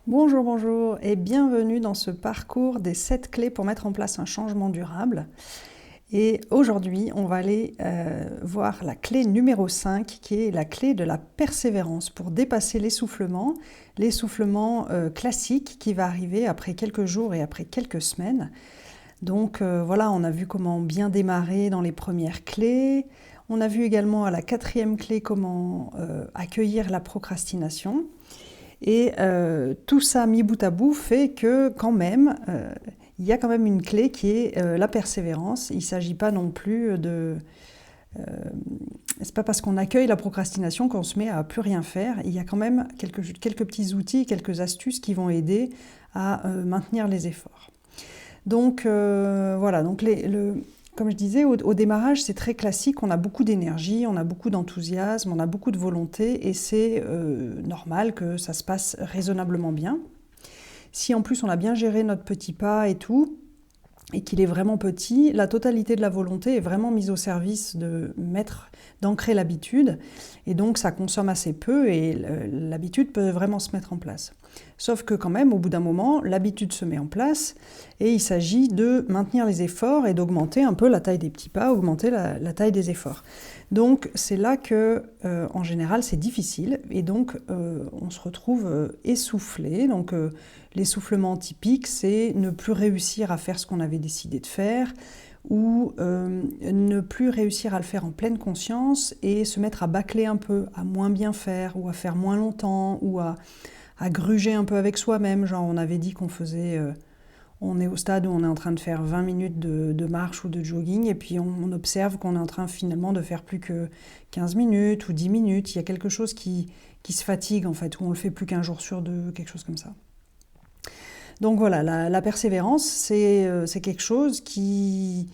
Bonjour, bonjour et bienvenue dans ce parcours des 7 clés pour mettre en place un changement durable. Et aujourd'hui, on va aller voir la clé numéro 5 qui est la clé de la persévérance pour dépasser l'essoufflement classique qui va arriver après quelques jours et après quelques semaines. Donc voilà, on a vu comment bien démarrer dans les premières clés. On a vu également à la 4e clé comment accueillir la procrastination. Et tout ça mis bout à bout fait que quand même, il y a quand même une clé qui est la persévérance. Il ne s'agit pas non plus de... c'est pas parce qu'on accueille la procrastination qu'on se met à plus rien faire. Il y a quand même quelques petits outils, quelques astuces qui vont aider à maintenir les efforts. Donc voilà, donc comme je disais, au démarrage, c'est très classique, on a beaucoup d'énergie, on a beaucoup d'enthousiasme, on a beaucoup de volonté, et c'est normal que ça se passe raisonnablement bien. Si en plus on a bien géré notre petit pas et tout, et qu'il est vraiment petit, la totalité de la volonté est vraiment mise au service d'ancrer l'habitude, et donc ça consomme assez peu, et l'habitude peut vraiment se mettre en place. Sauf que quand même, au bout d'un moment, l'habitude se met en place, et il s'agit de maintenir les efforts et d'augmenter un peu la taille des petits pas, augmenter la taille des efforts. Donc c'est là que, en général, c'est difficile, et donc on se retrouve essoufflé. Donc l'essoufflement typique, c'est ne plus réussir à faire ce qu'on avait décidé de faire, ou ne plus réussir à le faire en pleine conscience et se mettre à bâcler un peu, à moins bien faire, ou à faire moins longtemps, ou à gruger un peu avec soi-même. Genre on avait dit qu'on faisait... on est au stade où on est en train de faire 20 minutes de marche ou de jogging, et puis on observe qu'on est en train finalement de faire plus que 15 minutes ou 10 minutes. Il y a quelque chose qui se fatigue en fait, où on le fait plus qu'un jour sur deux, quelque chose comme ça. Donc voilà, la persévérance, c'est quelque chose qui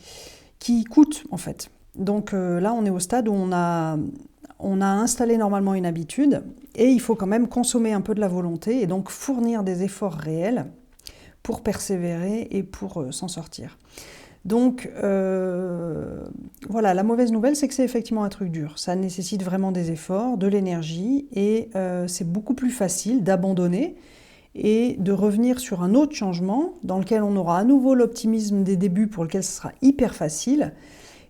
coûte en fait. Donc là, on est au stade où on a installé normalement une habitude, et il faut quand même consommer un peu de la volonté, et donc fournir des efforts réels pour persévérer et pour s'en sortir. Donc voilà, la mauvaise nouvelle, c'est que c'est effectivement un truc dur. Ça nécessite vraiment des efforts, de l'énergie, et c'est beaucoup plus facile d'abandonner et de revenir sur un autre changement dans lequel on aura à nouveau l'optimisme des débuts, pour lequel ce sera hyper facile.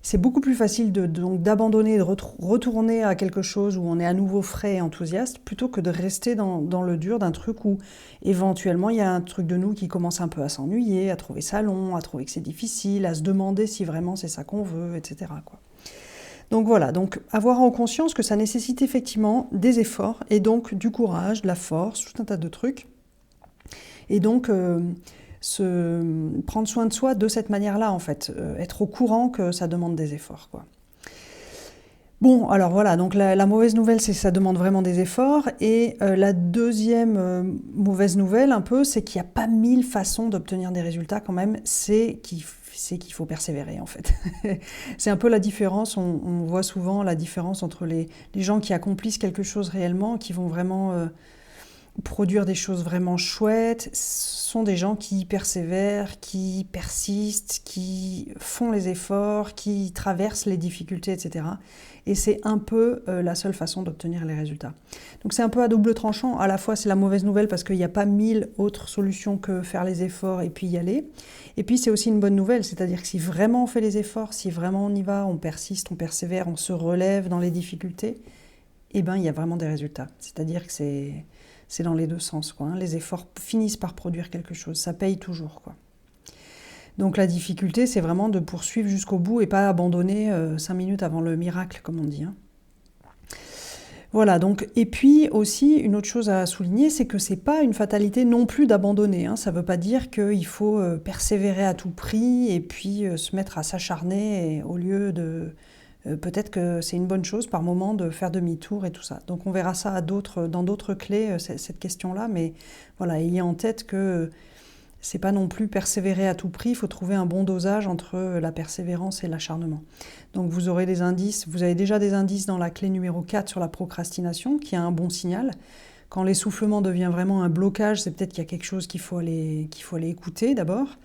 C'est beaucoup plus facile donc d'abandonner, de retourner à quelque chose où on est à nouveau frais et enthousiaste, plutôt que de rester dans le dur d'un truc où éventuellement il y a un truc de nous qui commence un peu à s'ennuyer, à trouver ça long, à trouver que c'est difficile, à se demander si vraiment c'est ça qu'on veut, etc., quoi. Donc voilà, donc avoir en conscience que ça nécessite effectivement des efforts, et donc du courage, de la force, tout un tas de trucs. Et donc prendre soin de soi de cette manière-là, en fait, être au courant que ça demande des efforts, quoi. Bon, alors voilà, donc la mauvaise nouvelle, c'est que ça demande vraiment des efforts, et la deuxième mauvaise nouvelle, un peu, c'est qu'il n'y a pas 1000 façons d'obtenir des résultats quand même, c'est qu'il faut persévérer, en fait. C'est un peu la différence, on voit souvent la différence entre les gens qui accomplissent quelque chose réellement, qui vont vraiment... produire des choses vraiment chouettes, sont des gens qui persévèrent, qui persistent, qui font les efforts, qui traversent les difficultés, etc. Et c'est un peu la seule façon d'obtenir les résultats. Donc c'est un peu à double tranchant. À la fois, c'est la mauvaise nouvelle parce qu'il n'y a pas 1000 autres solutions que faire les efforts et puis y aller. Et puis c'est aussi une bonne nouvelle, c'est-à-dire que si vraiment on fait les efforts, si vraiment on y va, on persiste, on persévère, on se relève dans les difficultés, eh ben il y a vraiment des résultats. C'est-à-dire que c'est dans les deux sens, quoi, hein. Les efforts finissent par produire quelque chose, ça paye toujours, quoi. Donc la difficulté, c'est vraiment de poursuivre jusqu'au bout et pas abandonner 5 minutes avant le miracle, comme on dit, hein. Voilà, donc, et puis aussi, une autre chose à souligner, c'est que c'est pas une fatalité non plus d'abandonner, hein. Ça veut pas dire qu'il faut persévérer à tout prix et puis se mettre à s'acharner au lieu de... peut-être que c'est une bonne chose par moment de faire demi-tour et tout ça. Donc on verra ça dans d'autres clés, cette question-là, mais voilà, ayez en tête que c'est pas non plus persévérer à tout prix, il faut trouver un bon dosage entre la persévérance et l'acharnement. Donc vous aurez des indices, vous avez déjà des indices dans la clé numéro 4 sur la procrastination, qui est un bon signal. Quand l'essoufflement devient vraiment un blocage, c'est peut-être qu'il y a quelque chose qu'il faut aller écouter d'abord.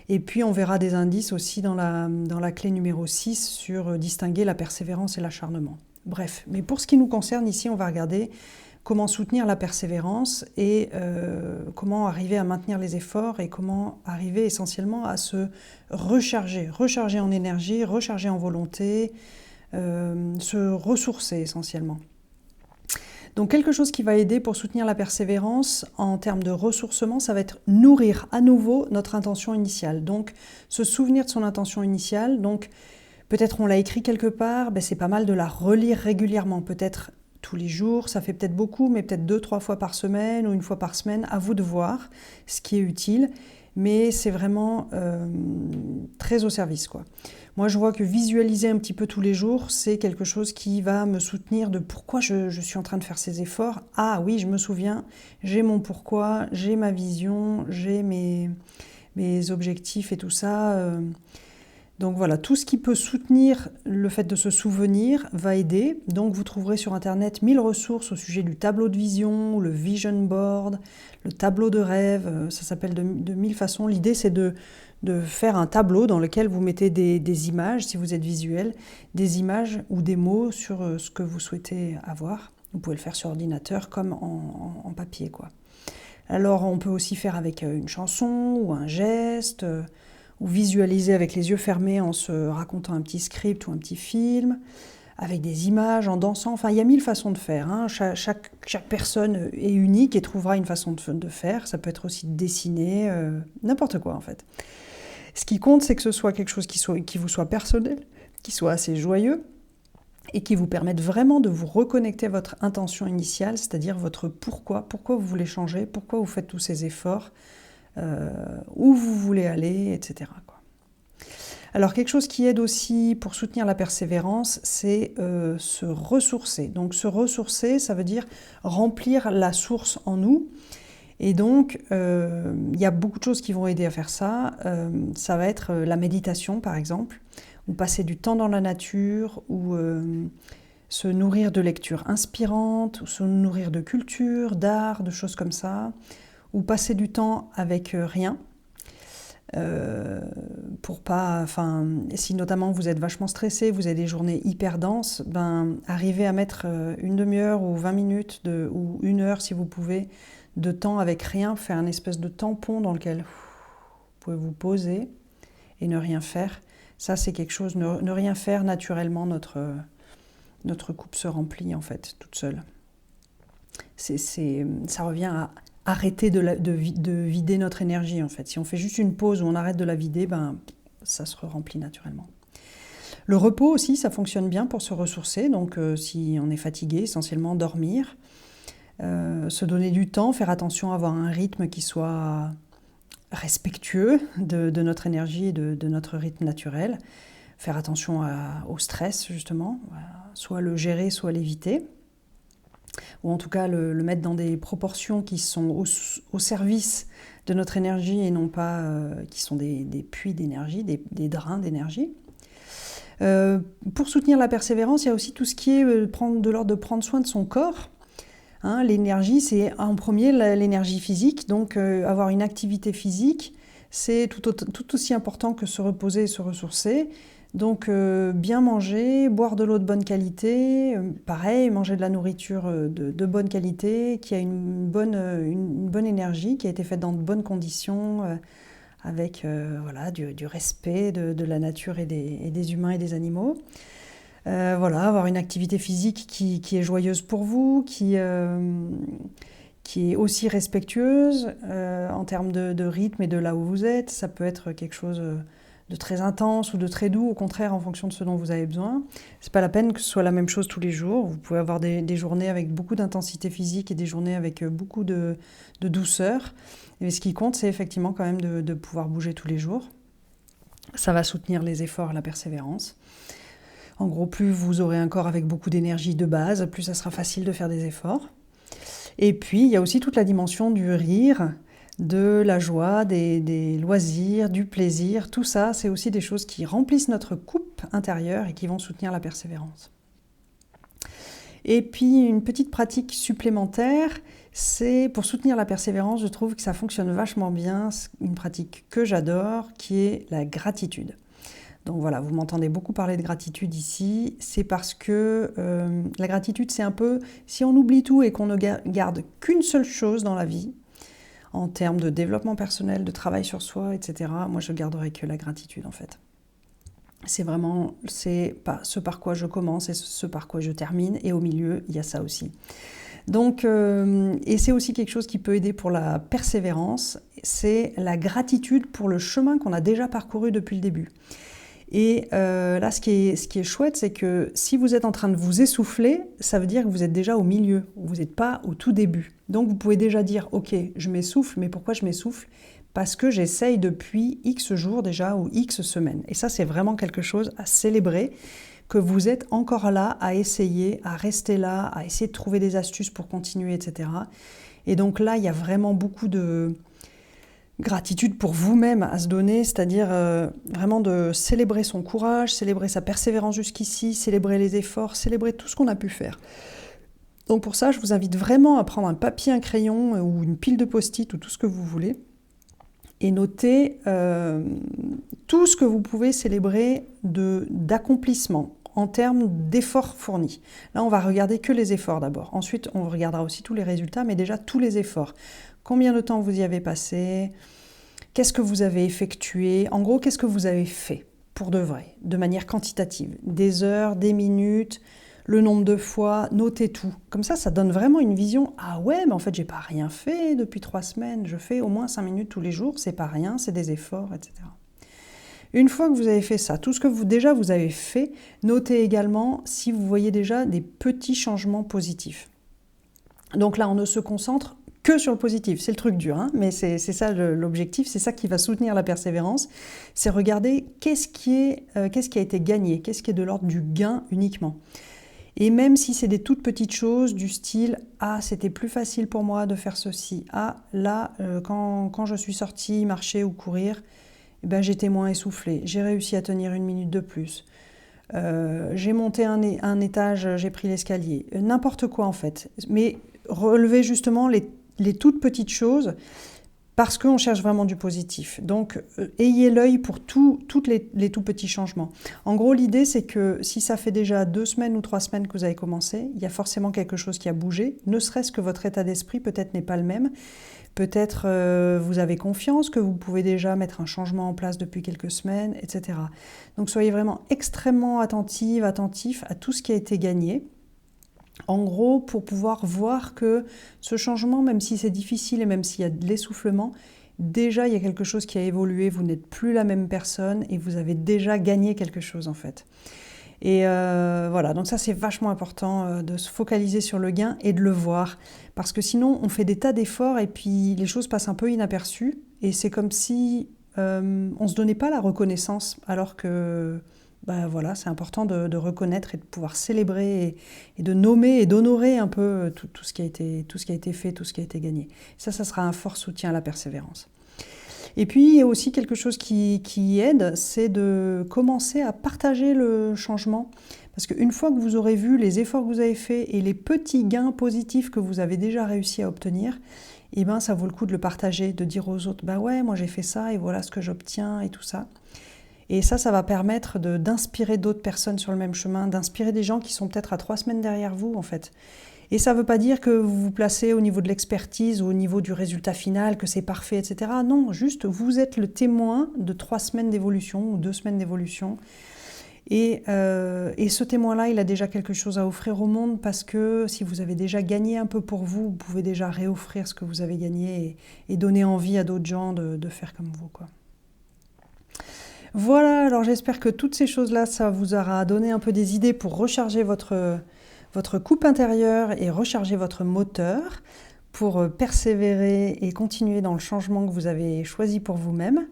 Et puis on verra des indices aussi dans la clé numéro 6 sur distinguer la persévérance et l'acharnement. Bref, mais pour ce qui nous concerne ici, on va regarder comment soutenir la persévérance et comment arriver à maintenir les efforts et comment arriver essentiellement à se recharger en énergie, recharger en volonté, se ressourcer essentiellement. Donc quelque chose qui va aider pour soutenir la persévérance en termes de ressourcement, ça va être nourrir à nouveau notre intention initiale. Donc se souvenir de son intention initiale, donc peut-être on l'a écrit quelque part, c'est pas mal de la relire régulièrement, peut-être tous les jours, ça fait peut-être beaucoup, mais peut-être 2-3 fois par semaine ou une fois par semaine, à vous de voir ce qui est utile, mais c'est vraiment très au service, quoi. Moi, je vois que visualiser un petit peu tous les jours, c'est quelque chose qui va me soutenir de pourquoi je suis en train de faire ces efforts. Ah oui, je me souviens, j'ai mon pourquoi, j'ai ma vision, j'ai mes objectifs et tout ça. Donc voilà, tout ce qui peut soutenir le fait de se souvenir va aider. Donc vous trouverez sur Internet 1000 ressources au sujet du tableau de vision, le vision board, le tableau de rêve, ça s'appelle de 1000 façons. L'idée c'est de faire un tableau dans lequel vous mettez des images, si vous êtes visuel, des images ou des mots sur ce que vous souhaitez avoir. Vous pouvez le faire sur ordinateur comme en papier, quoi. Alors on peut aussi faire avec une chanson ou un geste, ou visualiser avec les yeux fermés en se racontant un petit script ou un petit film, avec des images, en dansant. Enfin, il y a 1000 façons de faire, hein. Chaque personne est unique et trouvera une façon de faire. Ça peut être aussi de dessiner, n'importe quoi en fait. Ce qui compte, c'est que ce soit quelque chose qui vous soit personnel, qui soit assez joyeux et qui vous permette vraiment de vous reconnecter à votre intention initiale, c'est-à-dire votre pourquoi vous voulez changer, pourquoi vous faites tous ces efforts, où vous voulez aller, etc., quoi. Alors quelque chose qui aide aussi pour soutenir la persévérance, c'est se ressourcer. Donc se ressourcer, ça veut dire remplir la source en nous. Et donc, il y a beaucoup de choses qui vont aider à faire ça. Ça va être la méditation, par exemple, ou passer du temps dans la nature, ou se nourrir de lectures inspirantes, ou se nourrir de culture, d'art, de choses comme ça, ou passer du temps avec rien. Pour pas, enfin, si notamment vous êtes vachement stressé, vous avez des journées hyper denses, arrivez à mettre une demi-heure ou 20 minutes ou une heure si vous pouvez de temps avec rien, faire un espèce de tampon dans lequel vous pouvez vous poser et ne rien faire. Ça, c'est quelque chose, ne rien faire, naturellement, notre coupe se remplit en fait, toute seule. Ça revient à arrêter de vider notre énergie en fait. Si on fait juste une pause où on arrête de la vider, ça se remplit naturellement. Le repos aussi, ça fonctionne bien pour se ressourcer. Donc si on est fatigué, essentiellement dormir, se donner du temps, faire attention à avoir un rythme qui soit respectueux de notre énergie et de notre rythme naturel. Faire attention au stress justement, soit le gérer, soit l'éviter. Ou en tout cas le mettre dans des proportions qui sont au service de notre énergie et non pas qui sont des puits d'énergie, des drains d'énergie. Pour soutenir la persévérance, il y a aussi tout ce qui est de l'ordre de prendre soin de son corps. Hein, l'énergie, c'est en premier l'énergie physique, donc avoir une activité physique, c'est tout aussi important que se reposer et se ressourcer. Donc bien manger, boire de l'eau de bonne qualité, pareil, manger de la nourriture de bonne qualité, qui a une bonne énergie, qui a été faite dans de bonnes conditions, avec du respect de la nature et des humains et des animaux. Avoir une activité physique qui est joyeuse pour vous, qui est aussi respectueuse en termes de rythme et de là où vous êtes. Ça peut être quelque chose de très intense ou de très doux, au contraire, en fonction de ce dont vous avez besoin. C'est pas la peine que ce soit la même chose tous les jours. Vous pouvez avoir des journées avec beaucoup d'intensité physique et des journées avec beaucoup de douceur. Mais ce qui compte, c'est effectivement quand même de pouvoir bouger tous les jours. Ça va soutenir les efforts et la persévérance. En gros, plus vous aurez un corps avec beaucoup d'énergie de base, plus ça sera facile de faire des efforts. Et puis, il y a aussi toute la dimension du rire, de la joie, des loisirs, du plaisir. Tout ça, c'est aussi des choses qui remplissent notre coupe intérieure et qui vont soutenir la persévérance. Et puis, une petite pratique supplémentaire, c'est pour soutenir la persévérance, je trouve que ça fonctionne vachement bien, une pratique que j'adore, qui est la gratitude. Donc voilà, vous m'entendez beaucoup parler de gratitude ici, c'est parce que la gratitude, c'est un peu, si on oublie tout et qu'on ne garde qu'une seule chose dans la vie, en termes de développement personnel, de travail sur soi, etc., moi je garderai que la gratitude en fait. C'est vraiment, c'est pas ce par quoi je commence et ce par quoi je termine, et au milieu, il y a ça aussi. Donc, et c'est aussi quelque chose qui peut aider pour la persévérance, c'est la gratitude pour le chemin qu'on a déjà parcouru depuis le début. Et là, ce qui est chouette, c'est que si vous êtes en train de vous essouffler, ça veut dire que vous êtes déjà au milieu, vous n'êtes pas au tout début. Donc vous pouvez déjà dire, ok, je m'essouffle, mais pourquoi je m'essouffle ? Parce que j'essaye depuis X jours déjà, ou X semaines. Et ça, c'est vraiment quelque chose à célébrer, que vous êtes encore là à essayer, à rester là, à essayer de trouver des astuces pour continuer, etc. Et donc là, il y a vraiment beaucoup de gratitude pour vous-même à se donner, c'est-à-dire vraiment de célébrer son courage, célébrer sa persévérance jusqu'ici, célébrer les efforts, célébrer tout ce qu'on a pu faire. Donc pour ça, je vous invite vraiment à prendre un papier, un crayon ou une pile de post-it ou tout ce que vous voulez et noter tout ce que vous pouvez célébrer d'accomplissement en termes d'efforts fournis. Là, on va regarder que les efforts d'abord. Ensuite, on regardera aussi tous les résultats, mais déjà tous les efforts. Combien de temps vous y avez passé? Qu'est-ce que vous avez effectué? En gros, qu'est-ce que vous avez fait pour de vrai, de manière quantitative? Des heures, des minutes, le nombre de fois, notez tout. Comme ça donne vraiment une vision. Ah ouais, mais en fait, j'ai pas rien fait depuis 3 semaines. Je fais au moins 5 minutes tous les jours. C'est pas rien, c'est des efforts, etc. Une fois que vous avez fait ça, tout ce que vous avez fait, notez également si vous voyez déjà des petits changements positifs. Donc là, on ne se concentre que sur le positif. C'est le truc dur, hein, mais c'est ça l'objectif, c'est ça qui va soutenir la persévérance. C'est regarder qu'est-ce qui a été gagné, qu'est-ce qui est de l'ordre du gain uniquement. Et même si c'est des toutes petites choses du style « Ah, c'était plus facile pour moi de faire ceci. Ah, là, quand je suis sortie marcher ou courir, eh ben, j'étais moins essoufflée. J'ai réussi à tenir 1 minute de plus. J'ai monté un étage, j'ai pris l'escalier. » N'importe quoi en fait. Mais relevez justement les toutes petites choses parce qu'on cherche vraiment du positif. Donc, ayez l'œil pour tous les tout petits changements. En gros, l'idée, c'est que si ça fait déjà 2 semaines ou 3 semaines que vous avez commencé, il y a forcément quelque chose qui a bougé, ne serait-ce que votre état d'esprit peut-être n'est pas le même. Peut-être vous avez confiance que vous pouvez déjà mettre un changement en place depuis quelques semaines, etc. Donc, soyez vraiment extrêmement attentif à tout ce qui a été gagné. En gros, pour pouvoir voir que ce changement, même si c'est difficile et même s'il y a de l'essoufflement, déjà il y a quelque chose qui a évolué, vous n'êtes plus la même personne et vous avez déjà gagné quelque chose en fait. Et voilà, donc ça c'est vachement important de se focaliser sur le gain et de le voir. Parce que sinon on fait des tas d'efforts et puis les choses passent un peu inaperçues et c'est comme si on ne se donnait pas la reconnaissance alors que... Ben voilà, c'est important de reconnaître et de pouvoir célébrer et de nommer et d'honorer un peu tout ce qui a été fait, tout ce qui a été gagné. Ça sera un fort soutien à la persévérance. Et puis, il y a aussi quelque chose qui aide, c'est de commencer à partager le changement. Parce qu'une fois que vous aurez vu les efforts que vous avez faits et les petits gains positifs que vous avez déjà réussi à obtenir, eh ben, ça vaut le coup de le partager, de dire aux autres, bah ouais, moi j'ai fait ça et voilà ce que j'obtiens et tout ça. Et ça va permettre d'inspirer d'autres personnes sur le même chemin, d'inspirer des gens qui sont peut-être à 3 semaines derrière vous, en fait. Et ça ne veut pas dire que vous vous placez au niveau de l'expertise ou au niveau du résultat final, que c'est parfait, etc. Non, juste, vous êtes le témoin de 3 semaines d'évolution ou 2 semaines d'évolution. Et ce témoin-là, il a déjà quelque chose à offrir au monde parce que si vous avez déjà gagné un peu pour vous, vous pouvez déjà réoffrir ce que vous avez gagné et donner envie à d'autres gens de faire comme vous, quoi. Voilà, alors j'espère que toutes ces choses-là, ça vous aura donné un peu des idées pour recharger votre coupe intérieure et recharger votre moteur pour persévérer et continuer dans le changement que vous avez choisi pour vous-même.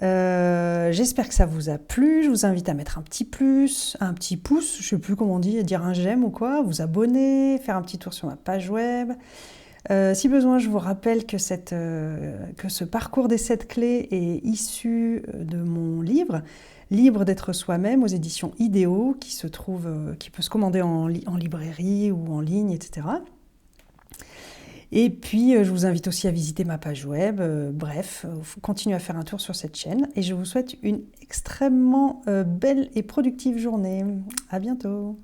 J'espère que ça vous a plu, je vous invite à mettre un petit plus, un petit pouce, je ne sais plus comment on dit, dire un j'aime ou quoi, vous abonner, faire un petit tour sur ma page web. Si besoin, je vous rappelle que ce parcours des 7 clés est issu de mon livre « Libre d'être soi-même » aux éditions Idéo, qui peut se commander en librairie ou en ligne, etc. Et puis, je vous invite aussi à visiter ma page web. Bref, continuez à faire un tour sur cette chaîne et je vous souhaite une extrêmement belle et productive journée. À bientôt.